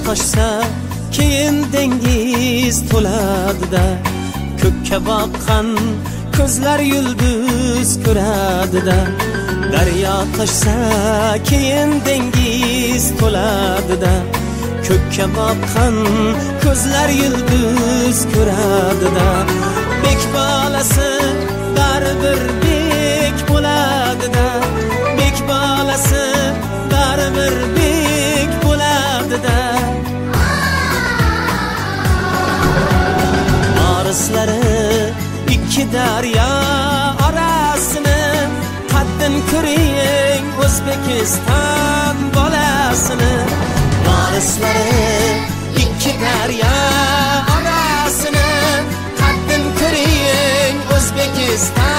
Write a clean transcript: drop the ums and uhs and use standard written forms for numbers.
toshsa keyin dengiz to'ladida, ko'kka boqqan ko'zlar yulduz ko'radida. Daryo toshsa keyin dengiz to'ladida, ko'kka boqqan ko'zlar yulduz ko'radida. Bek bolasi baribir bek bo'ladida, bek bolasi baribir bek bo'ladida. Orislari ikki daryo orasini, qaddim ko'ring O'zbekiston bolasini. Orislari ikki daryo orasini, qaddim ko'ring O'zbekiston